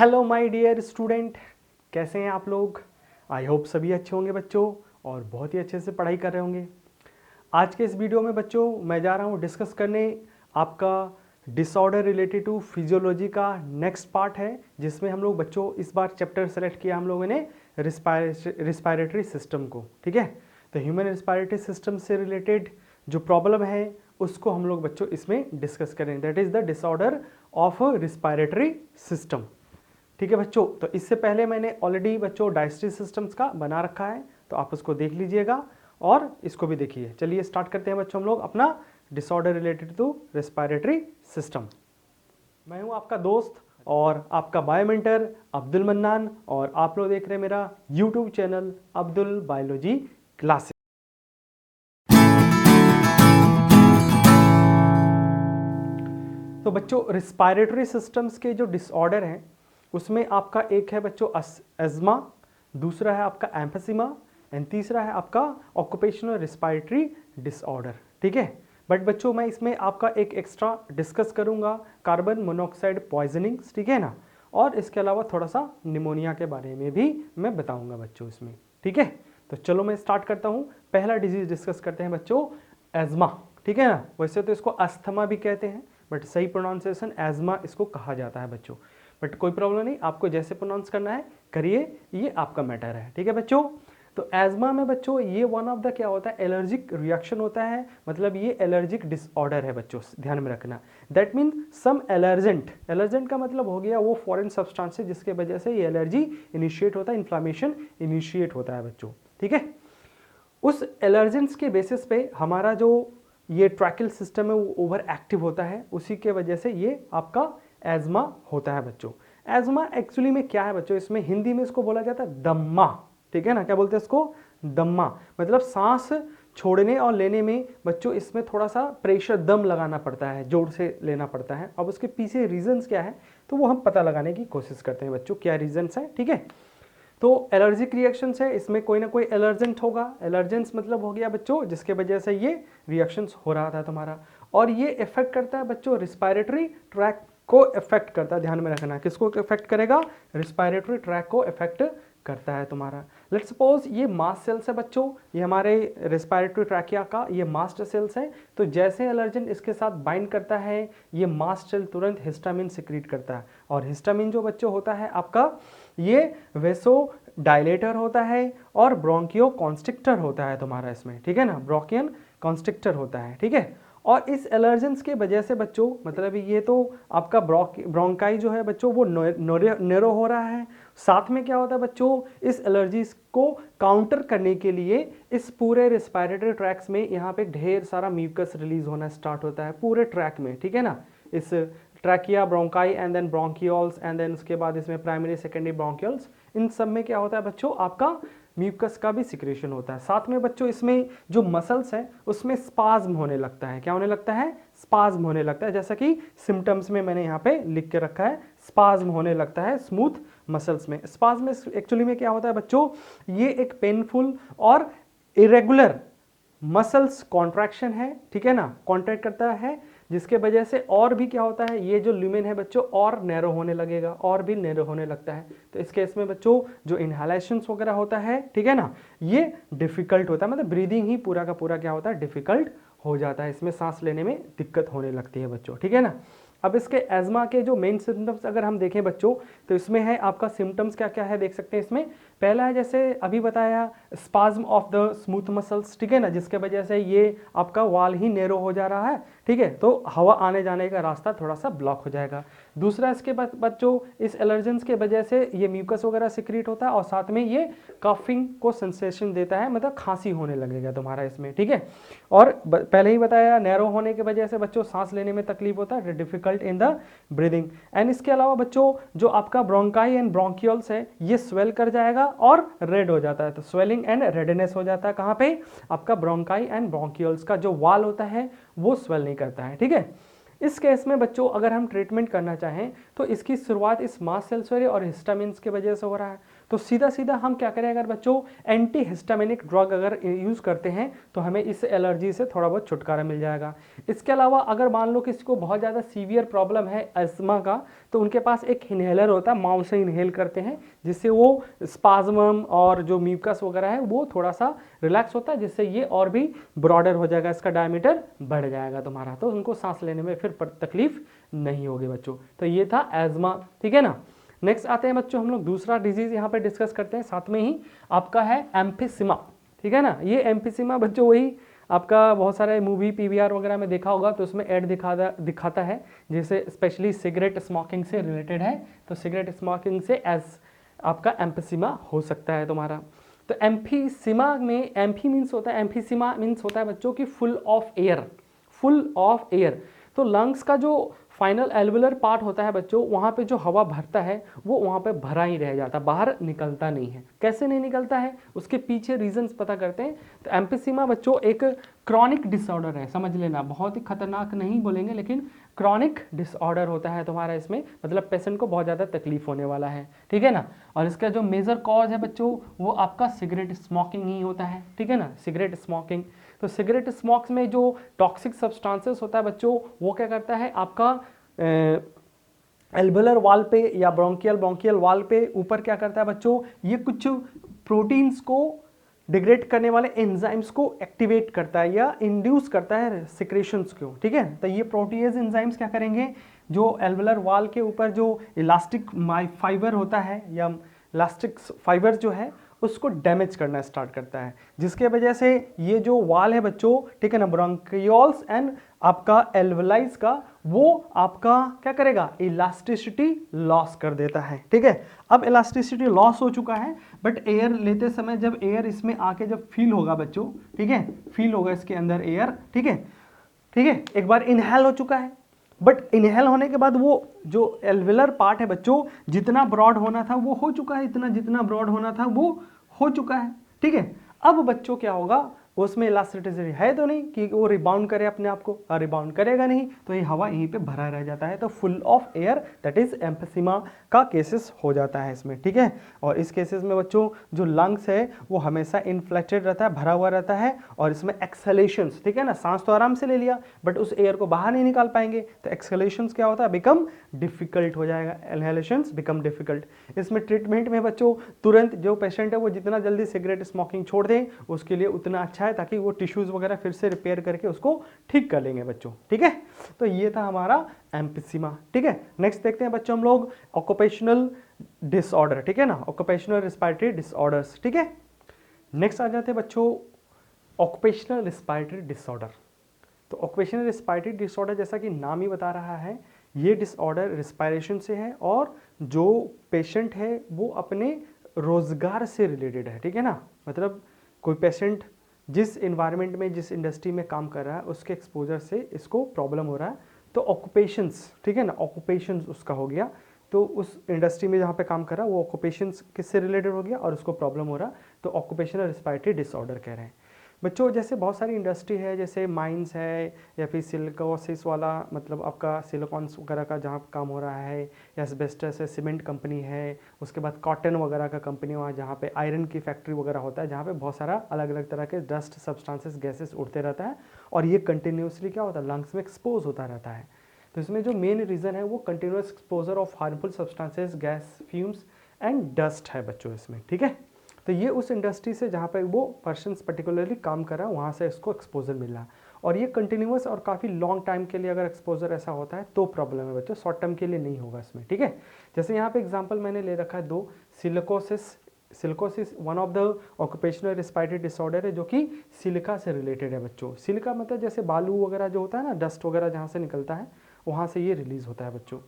Hello my dear student, कैसे हैं आप लोग। आई होप सभी अच्छे होंगे बच्चों और बहुत ही अच्छे से पढ़ाई कर रहे होंगे। आज के इस वीडियो में बच्चों मैं जा रहा हूँ डिस्कस करने आपका डिसऑर्डर रिलेटेड टू फिजियोलॉजी का नेक्स्ट पार्ट है, जिसमें हम लोग बच्चों इस बार चैप्टर सेलेक्ट किया हम लोगों ने रिस्पायरेटरी सिस्टम को। ठीक है, तो ह्यूमन रिस्पायरेटरी सिस्टम से रिलेटेड जो प्रॉब्लम है उसको हम लोग बच्चों इसमें डिस्कस करें। That is the disorder of respiratory system. ठीक है बच्चों, तो इससे पहले मैंने ऑलरेडी बच्चों डाइजेस्टिव सिस्टम्स का बना रखा है, तो आप उसको देख लीजिएगा और इसको भी देखिए। चलिए स्टार्ट करते हैं बच्चों हम लोग अपना disorder related to respiratory system. मैं हूं आपका दोस्त और आपका बायोमेंटर अब्दुल मन्नान और आप लोग देख रहे हैं मेरा YouTube channel Abdul biology classes. तो बच्चों रिस्पायरेटरी सिस्टम्स के जो डिसऑर्डर हैं उसमें आपका एक है बच्चों एज्मा, दूसरा है आपका एम्फेसिमा एंड तीसरा है आपका ऑक्यूपेशनल रिस्पायरेटरी डिसऑर्डर। ठीक है, बट बच्चों मैं इसमें आपका एक एक्स्ट्रा डिस्कस करूंगा कार्बन मोनोऑक्साइड पॉइजनिंग्स। ठीक है ना, और इसके अलावा थोड़ा सा निमोनिया के बारे में भी मैं बताऊंगा बच्चों इसमें। ठीक है, तो चलो मैं स्टार्ट करता हूँ। पहला डिजीज डिस्कस करते हैं बच्चों एज्मा। ठीक है ना, वैसे तो इसको अस्थमा भी कहते हैं बट सही प्रोनाउंसिएशन एज्मा इसको कहा जाता है बच्चों। बट कोई प्रॉब्लम नहीं, आपको जैसे प्रोनाउंस करना है करिए, ये आपका मैटर है। ठीक है बच्चों, तो एज्मा में बच्चों ये वन ऑफ द क्या होता है एलर्जिक रिएक्शन होता है, मतलब ये एलर्जिक डिसऑर्डर है बच्चों, ध्यान में रखना। दैट मीन सम एलर्जेंट, एलर्जेंट का मतलब हो गया वो फॉरेन सब्सटेंस जिसके वजह से ये एलर्जी इनिशिएट होता है, इन्फ्लामेशन इनिशिएट होता है बच्चों। ठीक है, उस एलर्जेंट्स के बेसिस पे हमारा जो ये ट्रैकिल सिस्टम है वो ओवर एक्टिव होता है, उसी के वजह से ये आपका एज्मा होता है बच्चों। एज्मा एक्चुअली में क्या है बच्चों, इसमें हिंदी में इसको बोला जाता है दम्मा। ठीक है ना, क्या बोलते हैं इसको, दम्मा, मतलब सांस छोड़ने और लेने में बच्चों इसमें थोड़ा सा प्रेशर दम लगाना पड़ता है, जोर से लेना पड़ता है। अब उसके पीछे रीजंस क्या है तो वो हम पता लगाने की कोशिश करते हैं बच्चों, क्या रीजंस है। ठीक है, तो एलर्जिक रिएक्शंस है, इसमें कोई ना कोई एलर्जेंट होगा। एलर्जेंट्स मतलब हो गया बच्चों जिसके वजह से ये रिएक्शंस हो रहा था तुम्हारा, और ये इफेक्ट करता है बच्चों रिस्पायरेटरी ट्रैक को इफेक्ट करता है। ध्यान में रखना, किसको इफेक्ट करेगा, रिस्पायरेटरी ट्रैक को इफेक्ट करता है तुम्हारा। लेट्स सपोज ये मास्ट सेल्स है बच्चों, ये हमारे रिस्पायरेटरी ट्रैकिया का ये मास्ट सेल्स है। तो जैसे एलर्जेंट इसके साथ बाइंड करता है ये मास्ट सेल तुरंत हिस्टामिन सिक्रीट करता है, और हिस्टामिन जो बच्चों होता है आपका ये वेसो डायलेटर होता है और ब्रोंकियो कॉन्स्ट्रिक्टर होता है तुम्हारा इसमें। ठीक है ना, ब्रोंकियन कॉन्स्ट्रिक्टर होता है। ठीक है, और इस एलर्जेंस के वजह से बच्चों मतलब ये तो आपका ब्रोंकाई जो है बच्चों वो नैरो हो रहा है। साथ में क्या होता है बच्चों, इस एलर्जीज को काउंटर करने के लिए इस पूरे रिस्पायरेटरी ट्रैक्स में यहाँ पे ढेर सारा म्यूकस रिलीज होना स्टार्ट होता है पूरे ट्रैक में। ठीक है ना, इस trachea, bronchi and then bronchioles and then उसके बाद इसमें प्राइमरी सेकेंडरी ब्रोंकियोल्स, इन सब में क्या होता है बच्चों आपका म्यूकस का भी सिक्रेशन होता है। साथ में बच्चों इसमें जो मसल्स हैं उसमें स्पाज्म होने लगता है। क्या होने लगता है, स्पाज्म होने लगता है, जैसा कि सिम्टम्स में मैंने यहाँ पे लिख के रखा है, स्पाज्म होने लगता है स्मूथ मसल्स में। स्पाज्म में एक्चुअली में क्या होता है बच्चों, ये एक पेनफुल और इरेगुलर मसल्स कॉन्ट्रैक्शन है। ठीक है ना, कॉन्ट्रैक्ट करता है, जिसके वजह से और भी क्या होता है, ये जो ल्यूमेन है बच्चों और नैरो होने लगेगा, और भी नैरो होने लगता है। तो इस केस में बच्चों जो इनहेलेशंस वगैरह होता है, ठीक है ना, ये डिफिकल्ट होता है, मतलब ब्रीदिंग ही पूरा का पूरा क्या होता है, डिफिकल्ट हो जाता है, इसमें सांस लेने में दिक्कत होने लगती है बच्चों। ठीक है ना, अब इसके एज्मा के जो मेन सिम्टम्स अगर हम देखें बच्चों तो इसमें है आपका सिम्टम्स क्या क्या है देख सकते हैं इसमें। पहला है जैसे अभी बताया spasm of the smooth muscles. ठीक है ना, जिसके वजह से ये आपका वाल ही नैरो हो जा रहा है। ठीक है, तो हवा आने जाने का रास्ता थोड़ा सा ब्लॉक हो जाएगा। दूसरा इसके बाद बच्चों इस एलर्जेंस के वजह से ये म्यूकस वगैरह सिक्रीट होता है, और साथ में ये कफिंग को सेंसेशन देता है, मतलब खांसी होने लगेगा तुम्हारा इसमें। ठीक है, और पहले ही बताया नैरो होने की वजह से बच्चों सांस लेने में तकलीफ होता है, difficult in the breathing. And इसके अलावा बच्चों जो आपका ब्रोंकाई एंड ब्रोंकियोल्स है ये स्वेल कर जाएगा और रेड हो जाता है, तो स्वेलिंग एंड रेडनेस हो जाता है। कहाँ पे, आपका ब्रोंकाई एंड ब्रोंकियोल्स का जो वाल होता है वो स्वेल नहीं करता है। ठीक है, इस केस में बच्चों अगर हम ट्रीटमेंट करना चाहें तो इसकी शुरुआत इस मास्ट सेल्स और हिस्टामिन्स की वजह से हो रहा है। तो सीधा सीधा हम क्या करें, अगर बच्चों एंटी हिस्टामिनिक ड्रग अगर यूज़ करते हैं तो हमें इस एलर्जी से थोड़ा बहुत छुटकारा मिल जाएगा। इसके अलावा अगर मान लो किसी को बहुत ज़्यादा सीवियर प्रॉब्लम है अस्थमा का, तो उनके पास एक इन्हेलर होता है, माउथ से इन्हेल करते हैं, जिससे वो स्पाज्म और जो म्यूकस वगैरह है वो थोड़ा सा रिलैक्स होता है, जिससे ये और भी ब्रॉडर हो जाएगा, इसका डायमीटर बढ़ जाएगा तुम्हारा, तो उनको सांस लेने में फिर तकलीफ नहीं होगी बच्चों। तो ये था एज्मा, ठीक है ना। नेक्स्ट आते हैं बच्चों हम लोग दूसरा डिजीज यहाँ पे डिस्कस करते हैं, साथ में ही आपका है एम्फिसिमा, ठीक है ना। ये एम्फिसिमा बच्चों वही आपका बहुत सारे मूवी पीवीआर वगैरह में देखा होगा, तो उसमें ऐड दिखाता है, जैसे स्पेशली सिगरेट स्मोकिंग से रिलेटेड है, तो सिगरेट स्मोकिंग से एज आपका एम्फिसिमा हो सकता है तुम्हारा। तो एम्फिसिमा में एम्फी मीन्स होता है, एम्फिसिमा मीन्स होता है बच्चों की full of air, full of air. तो लंग्स का जो फाइनल एल्वुलर पार्ट होता है बच्चों, वहाँ पे जो हवा भरता है वो वहाँ पे भरा ही रह जाता, बाहर निकलता नहीं है। कैसे नहीं निकलता है, उसके पीछे रीजंस पता करते हैं। तो एम्फिसिमा बच्चों एक क्रॉनिक डिसऑर्डर है, समझ लेना, बहुत ही खतरनाक नहीं बोलेंगे, लेकिन क्रॉनिक डिसऑर्डर होता है तुम्हारा इसमें, मतलब पेशेंट को बहुत ज़्यादा तकलीफ होने वाला है, ठीक है ना। और इसका जो मेजर कॉज है बच्चों वो आपका सिगरेट स्मोकिंग ही होता है, ठीक है ना, सिगरेट स्मोकिंग। तो सिगरेट स्मोक्स में जो टॉक्सिक सब्सटेंसेस होता है बच्चों, वो क्या करता है आपका एल्वेलर वाल पे या ब्रोंकियल वाल पे ऊपर क्या करता है बच्चों, ये कुछ प्रोटीन्स को डिग्रेड करने वाले एंजाइम्स को एक्टिवेट करता है या इंड्यूस करता है सिक्रेशंस को, ठीक है। तो ये प्रोटीएज एंजाइम्स क्या करेंगे, जो एल्वेलर वाल के ऊपर जो इलास्टिक फाइबर होता है या इलास्टिक फाइबर जो है उसको डैमेज करना स्टार्ट करता है, जिसके वजह से ये जो वाल है बच्चों, ठीक है ना, ब्रोंकियोल्स एंड आपका एल्वेलाइज का, वो आपका क्या करेगा, इलास्टिसिटी लॉस कर देता है, ठीक है। अब इलास्टिसिटी लॉस हो चुका है, बट एयर लेते समय जब एयर इसमें आके जब फील होगा बच्चों, ठीक है, फील होगा इसके अंदर एयर, ठीक है, ठीक है, एक बार इनहेल हो चुका है, बट इनहेल होने के बाद वो जो एल्वेलर पार्ट है बच्चों, जितना ब्रॉड होना था वो हो चुका है, इतना जितना ब्रॉड होना था वो हो चुका है, ठीक है। अब बच्चों क्या होगा, उसमें इलास्टिसिटी है तो नहीं कि वो रिबाउंड करे अपने आप को, और रिबाउंड करेगा नहीं तो ये हवा यहीं पे भरा रह जाता है, तो full of air, that is emphysema का केसेस हो जाता है इसमें, ठीक है। और इस केसेस में बच्चों जो लंग्स है वो हमेशा इन्फ्लेटेड रहता है, भरा हुआ रहता है, और इसमें एक्सहेलेशंस, ठीक है ना, सांस तो आराम से ले लिया बट उस एयर को बाहर नहीं निकाल पाएंगे, तो एक्सहेलेशंस क्या होता है, बिकम डिफिकल्ट हो जाएगा, इनहेलेशंस बिकम डिफिकल्ट। इसमें ट्रीटमेंट में बच्चों तुरंत जो पेशेंट है वो जितना जल्दी सिगरेट स्मोकिंग छोड़ दें उसके लिए उतना अच्छा है, ताकि वो टिश्यूज वगैरह फिर से रिपेयर करके उसको ठीक कर लेंगे बच्चों, ठीक है। तो ये था हमारा एम्फिसिमा, ठीक है। नेक्स्ट देखते हैं बच्चों हम लोग ऑक्यूपेशनल डिसऑर्डर, ठीक है ना, ऑक्यूपेशनल रिस्पिरेटरी डिसऑर्डर्स, ठीक है। नेक्स्ट आ जाते हैं बच्चों ऑक्यूपेशनल रिस्पिरेटरी डिसऑर्डर। तो ऑक्यूपेशनल रिस्पिरेटरी डिसऑर्डर जैसा कि नाम ही बता रहा है, ये डिसऑर्डर रिस्पायरेशन से है और जो पेशेंट है वो अपने रोजगार से रिलेटेड है, ठीक है ना। मतलब कोई पेशेंट जिस इन्वायरमेंट में, जिस इंडस्ट्री में काम कर रहा है उसके एक्सपोजर से इसको प्रॉब्लम हो रहा है, तो ऑक्यूपेशंस, ठीक है ना, ऑक्यूपेशंस उसका हो गया, तो उस इंडस्ट्री में जहाँ पे काम कर रहा है वो ऑक्यूपेशंस किससे रिलेटेड हो गया और उसको प्रॉब्लम हो रहा, तो ऑक्यूपेशनल रिस्पिरेटरी डिसऑर्डर कह रहे हैं बच्चों। जैसे बहुत सारी इंडस्ट्री है, जैसे माइंस है या फिर सिलिकोसिस वाला, मतलब आपका सिलिकॉन्स वगैरह का जहाँ काम हो रहा है, या एस्बेस्टस है, सीमेंट कंपनी है, उसके बाद कॉटन वगैरह का कंपनी वहाँ जहाँ पे आयरन की फैक्ट्री वगैरह होता है, जहाँ पे बहुत सारा अलग अलग तरह के डस्ट सब्सटेंसेस गैसेस उड़ते रहता है, और ये कंटिन्यूसली क्या होता है, लंग्स में एक्सपोज होता रहता है। तो इसमें जो मेन रीज़न है वो continuous exposure of harmful substances, gas, fumes and dust है बच्चों इसमें, ठीक है। तो ये उस इंडस्ट्री से जहाँ पे वो पर्सन पर्टिकुलरली काम कर रहा है वहाँ से इसको एक्सपोजर मिल रहा है, और ये कंटिन्यूस और काफ़ी लॉन्ग टाइम के लिए अगर एक्सपोजर ऐसा होता है तो प्रॉब्लम है बच्चों, शॉर्ट टर्म के लिए नहीं होगा इसमें, ठीक है। जैसे यहाँ पे एग्जांपल मैंने ले रखा है दो, silicosis one of the occupational respiratory disorder है जो कि सिलिका से रिलेटेड है बच्चों। सिलिका मतलब जैसे बालू वगैरह जो होता है ना, डस्ट वगैरह जहाँ से निकलता है वहाँ से ये रिलीज होता है बच्चों।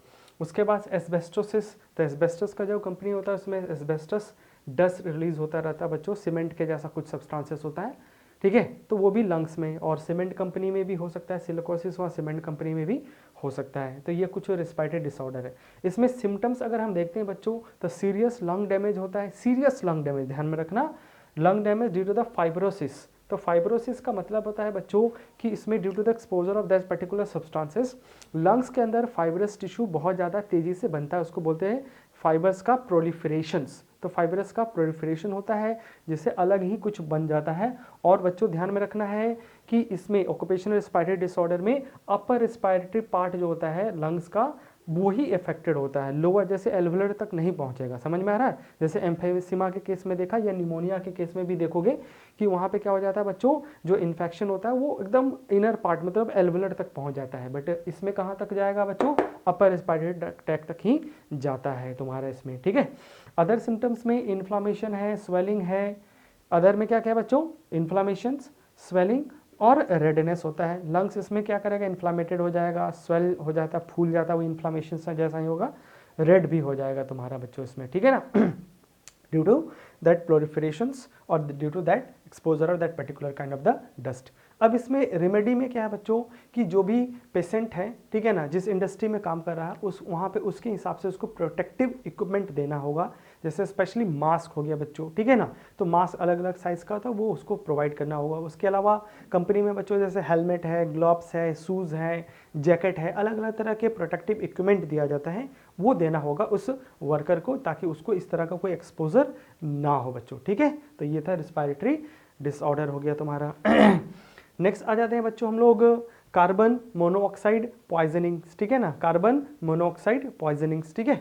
उसके बाद एस्बेस्टोसिस, तो एस्बेस्टस का जो कंपनी होता है उसमें एस्बेस्टस डस्ट रिलीज होता रहता है बच्चों, सीमेंट के जैसा कुछ सब्सटेंसेस होता है, ठीक है। तो वो भी लंग्स में और सीमेंट कंपनी में भी हो सकता है, सिलिकोसिस वहाँ सीमेंट कंपनी में भी हो सकता है। तो ये कुछ रिस्पिरेटरी डिसऑर्डर है। इसमें सिम्टम्स अगर हम देखते हैं बच्चों तो सीरियस लंग डैमेज होता है, सीरियस लंग डैमेज, ध्यान में रखना, lung damage due to the fibrosis. तो फाइब्रोसिस का मतलब होता है बच्चों कि इसमें due to the exposure of that particular substances lungs के अंदर फाइब्रस टिश्यू बहुत ज़्यादा तेज़ी से बनता है, उसको बोलते हैं फाइबर्स का प्रोलिफरेशंस, तो फाइब्रस का प्रोलिफरेशन होता है जिससे अलग ही कुछ बन जाता है। और बच्चों ध्यान में रखना है कि इसमें ऑक्यूपेशनल रेस्पिरेटरी डिसऑर्डर में अपर रेस्पिरेटरी पार्ट जो होता है लंग्स का वो ही इफेक्टेड होता है, लोअर जैसे एल्वुलर तक नहीं पहुंचेगा। समझ में आ रहा है? जैसे एम्फेसिमा के केस में देखा या निमोनिया के केस में भी देखोगे कि वहाँ पे क्या हो जाता है बच्चों, जो इन्फेक्शन होता है वो एकदम इनर पार्ट मतलब एल्वुलर तक पहुँच जाता है, बट इसमें कहाँ तक जाएगा बच्चों, अपर रेस्पिरेटरी ट्रैक्ट तक ही जाता है तुम्हारा इसमें। ठीक है, अदर सिम्टम्स में इन्फ्लामेशन है, स्वेलिंग है। अदर में क्या क्या है बच्चों, इन्फ्लामेशन, स्वेलिंग और रेडनेस होता है। लंग्स इसमें क्या करेगा, इन्फ्लामेटेड हो जाएगा, स्वेल हो जाता है, फूल जाता है, वो इन्फ्लामेशन जैसा ही होगा, रेड भी हो जाएगा तुम्हारा बच्चों इसमें। ठीक है ना, ड्यू टू दैट प्लोरिफरेशंस और due to that exposure of that particular kind of the dust. अब इसमें रेमेडी में क्या है बच्चों कि जो भी पेशेंट है, ठीक है ना, जिस इंडस्ट्री में काम कर रहा है उस वहाँ पे उसके हिसाब से उसको प्रोटेक्टिव इक्विपमेंट देना होगा। जैसे स्पेशली मास्क हो गया बच्चों, ठीक है ना, तो मास्क अलग अलग साइज़ का होता है वो उसको प्रोवाइड करना होगा। उसके अलावा कंपनी में बच्चों जैसे हेलमेट है, ग्लव्स है, शूज़ है, जैकेट है, अलग अलग तरह के प्रोटेक्टिव इक्विपमेंट दिया जाता है, वो देना होगा उस वर्कर को ताकि उसको इस तरह का कोई एक्सपोजर ना हो बच्चों। ठीक है, तो ये था रिस्पायरेटरी डिसऑर्डर हो गया तुम्हारा। नेक्स्ट आ जाते हैं बच्चों हम लोग कार्बन मोनोऑक्साइड पॉइजनिंग्स। ठीक है ना, कार्बन मोनोऑक्साइड पॉइजनिंग्स। ठीक है,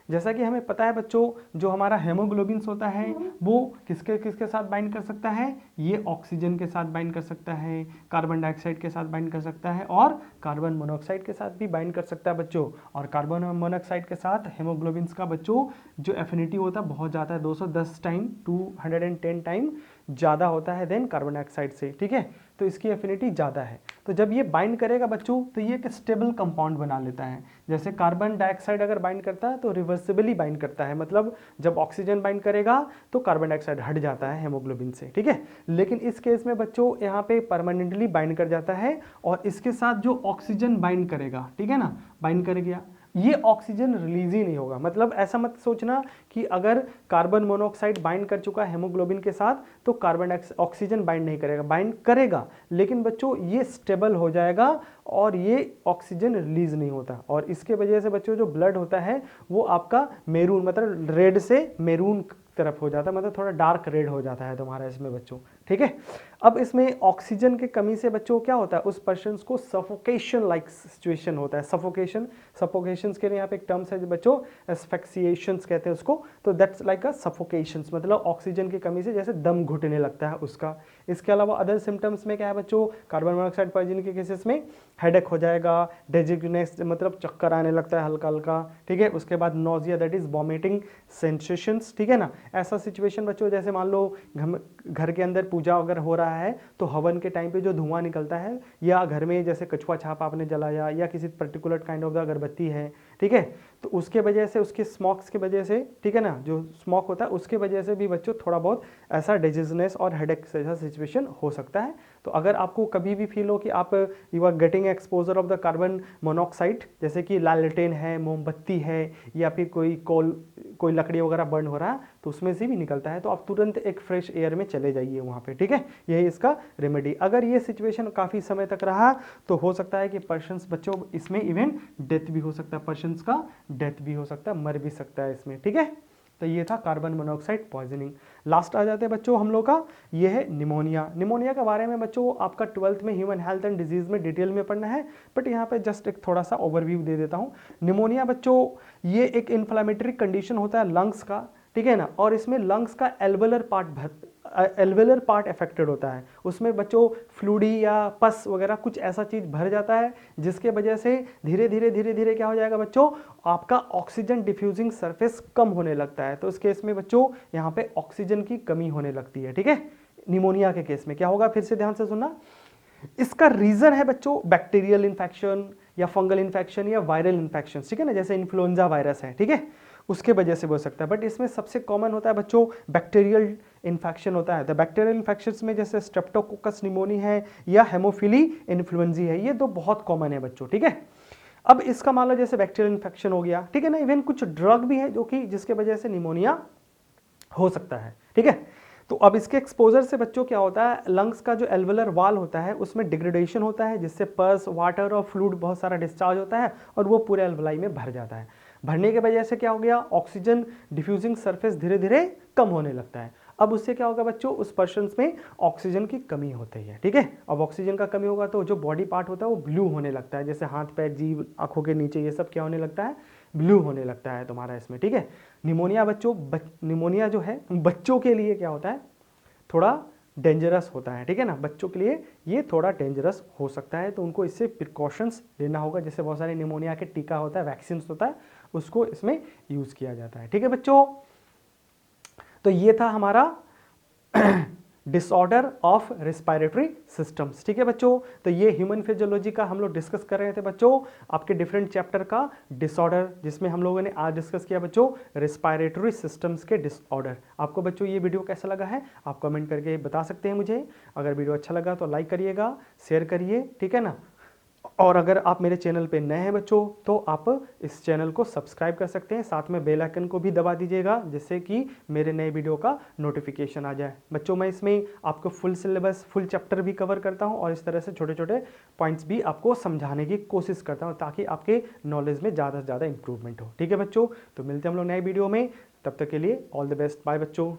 जैसा कि हमें पता है बच्चों जो हमारा हेमोग्लोबिन होता है वो किसके किसके साथ बाइंड कर सकता है, ये ऑक्सीजन के साथ बाइंड कर सकता है, कार्बन डाइऑक्साइड के साथ बाइंड कर सकता है और कार्बन मोनोऑक्साइड के साथ भी बाइंड कर सकता है बच्चों। और कार्बन मोनोऑक्साइड के साथ हेमोग्लोबिन का बच्चों जो एफिनिटी होता है बहुत ज़्यादा है, 210 टाइम 210 टाइम ज़्यादा होता है देन कार्बन डाइऑक्साइड से। ठीक है, तो इसकी एफिनिटी ज़्यादा है, तो जब ये बाइंड करेगा बच्चों तो ये एक स्टेबल कंपाउंड बना लेता है। जैसे कार्बन डाइऑक्साइड अगर बाइंड करता है तो रिवर्सिबली बाइंड करता है, मतलब जब ऑक्सीजन बाइंड करेगा तो कार्बन डाइऑक्साइड हट जाता है हेमोग्लोबिन से। ठीक है, लेकिन इस केस में बच्चों यहाँ पे परमानेंटली बाइंड कर जाता है और इसके साथ जो ऑक्सीजन बाइंड करेगा, ठीक है ना, बाइंड कर गया, ये ऑक्सीजन रिलीज ही नहीं होगा। मतलब ऐसा मत सोचना कि अगर कार्बन मोनोऑक्साइड बाइंड कर चुका है हेमोग्लोबिन के साथ तो कार्बन ऑक्सीजन बाइंड नहीं करेगा, बाइंड करेगा लेकिन बच्चों ये स्टेबल हो जाएगा और ये ऑक्सीजन रिलीज नहीं होता। और इसके वजह से बच्चों जो ब्लड होता है वो आपका मैरून मतलब रेड से मैरून तरफ हो जाता है, मतलब थोड़ा डार्क रेड हो जाता है तुम्हारा इसमें बच्चों। ठीक है, अब इसमें ऑक्सीजन की कमी से बच्चों क्या होता है, उस पर्सन को सफोकेशन लाइक सिचुएशन होता है। सफोकेशन के लिए यहाँ पे एक टर्म्स है बच्चों, एस्फिक्सिएशंस कहते हैं उसको, तो दैट्स लाइक अ सफोकेशंस, मतलब ऑक्सीजन की कमी से जैसे दम घुटने लगता है उसका। इसके अलावा अदर सिम्टम्स में क्या है बच्चों, कार्बन मोनोऑक्साइड पॉइजनिंग के केसेस में हेडेक हो जाएगा, डिजीनेस मतलब चक्कर आने लगता है हल्का हल्का। ठीक है, उसके बाद nausea that is vomiting sensations. ठीक है ना, ऐसा सिचुएशन बच्चों जैसे मान लो घर के अंदर पूजा अगर हो रहा है तो हवन के टाइम पे जो धुआं निकलता है, या घर में जैसे कछुआ छाप आपने जलाया या किसी पर्टिकुलर काइंड ऑफ द अगरबत्ती है, ठीक है, तो उसके वजह से उसके स्मोक्स के वजह से, ठीक है ना, जो स्मोक होता है उसके वजह से भी बच्चों थोड़ा बहुत ऐसा डिजीजनेस और हेडेक जैसा सिचुएशन हो सकता है। तो अगर आपको कभी भी फील हो कि आप you are getting exposure of the carbon monoxide, जैसे कि लालटेन है, मोमबत्ती है या फिर कोई लकड़ी वगैरह बर्न हो रहा है तो उसमें से भी निकलता है, तो आप तुरंत एक फ्रेश एयर में चले जाइए वहाँ पे। ठीक है, यही इसका रेमेडी। अगर ये सिचुएशन काफ़ी समय तक रहा तो हो सकता है कि पर्सन्स बच्चों इसमें इवन डेथ भी हो सकता है, पर्सन्स का डेथ भी हो सकता है, मर भी सकता है इसमें। ठीक है, तो ये था कार्बन मोनोऑक्साइड पॉइजनिंग। लास्ट आ जाते हैं बच्चों हम लोग का, ये है निमोनिया। निमोनिया के बारे में बच्चों आपका 12th में ह्यूमन हेल्थ एंड डिजीज में डिटेल में पढ़ना है, बट यहाँ पे जस्ट एक थोड़ा सा ओवरव्यू दे देता हूँ। निमोनिया बच्चों ये एक इन्फ्लामेटरी कंडीशन होता है लंग्स का, ठीक है ना, और इसमें लंग्स का एल्वेलर पार्ट अफेक्टेड होता है। उसमें बच्चों फ्लूडी या पस वगैरह कुछ ऐसा चीज़ भर जाता है जिसके वजह से धीरे धीरे क्या हो जाएगा बच्चों, आपका ऑक्सीजन डिफ्यूजिंग सरफेस कम होने लगता है। तो इस केस में बच्चों यहाँ पे ऑक्सीजन की कमी होने लगती है। ठीक है, निमोनिया के केस में क्या होगा, फिर से ध्यान से सुनना। इसका रीजन है बच्चों बैक्टीरियल इन्फेक्शन या फंगल इन्फेक्शन या वायरल इन्फेक्शन, ठीक है ना, जैसे इन्फ्लुएंजा वायरस है, ठीक है, उसके वजह से हो सकता है। बट इसमें सबसे कॉमन होता है बच्चों बैक्टीरियल इन्फेक्शन होता है। तो बैक्टीरियल इन्फेक्शंस में जैसे स्ट्रेप्टोकोकस निमोनी है या हेमोफिली इन्फ्लुएंजी है, ये दो बहुत कॉमन है बच्चों। ठीक है, अब इसका मान लो जैसे बैक्टीरियल इन्फेक्शन हो गया, ठीक है ना, इवन कुछ ड्रग भी है जो कि जिसके वजह से निमोनिया हो सकता है। ठीक है, तो अब इसके एक्सपोजर से बच्चों क्या होता है, लंग्स का जो एल्वेलर वाल होता है उसमें डिग्रेडेशन होता है जिससे पस वाटर और फ्लूइड बहुत सारा डिस्चार्ज होता है और वो पूरे एल्वलाई में भर जाता है। भरने की वजह से क्या हो गया, ऑक्सीजन डिफ्यूजिंग सरफेस धीरे धीरे कम होने लगता है। अब उससे क्या होगा बच्चों, उस पर्सन में ऑक्सीजन की कमी होती है, ठीक है। अब ऑक्सीजन का कमी होगा तो जो बॉडी पार्ट होता है वो ब्लू होने लगता है, जैसे हाथ पैर जीभ आंखों के नीचे ये सब क्या होने लगता है, ब्लू होने लगता है तुम्हारा इसमें, ठीक है। निमोनिया बच्चों, निमोनिया जो है बच्चों के लिए क्या होता है, थोड़ा डेंजरस होता है, ठीक है ना। बच्चों के लिए ये थोड़ा डेंजरस हो सकता है, तो उनको इससे प्रिकॉशंस लेना होगा। जैसे बहुत सारे निमोनिया के टीका होता है, वैक्सीन होता है, उसको इसमें यूज़ किया जाता है, ठीक है बच्चों। तो ये था हमारा डिसऑर्डर ऑफ रेस्पिरेटरी सिस्टम्स, ठीक है बच्चों। तो ये ह्यूमन फिजियोलॉजी का हम लोग डिस्कस कर रहे थे बच्चों, आपके डिफरेंट चैप्टर का डिसऑर्डर, जिसमें हम लोगों ने आज डिस्कस किया बच्चों रेस्पिरेटरी सिस्टम्स के डिसऑर्डर। आपको बच्चों ये वीडियो कैसा लगा है आप कमेंट करके बता सकते हैं मुझे। अगर वीडियो अच्छा लगा तो लाइक करिएगा, शेयर करिए, ठीक है ना। और अगर आप मेरे चैनल पे नए हैं बच्चों तो आप इस चैनल को सब्सक्राइब कर सकते हैं, साथ में बेल आइकन को भी दबा दीजिएगा, जिससे कि मेरे नए वीडियो का नोटिफिकेशन आ जाए बच्चों। मैं इसमें आपको फुल सिलेबस, फुल चैप्टर भी कवर करता हूं और इस तरह से छोटे छोटे पॉइंट्स भी आपको समझाने की कोशिश करता हूं, ताकि आपके नॉलेज में ज़्यादा से ज़्यादा इंप्रूवमेंट हो, ठीक है बच्चों। तो मिलते हैं हम लोग नए वीडियो में, तब तक के लिए ऑल द बेस्ट, बाय बच्चों।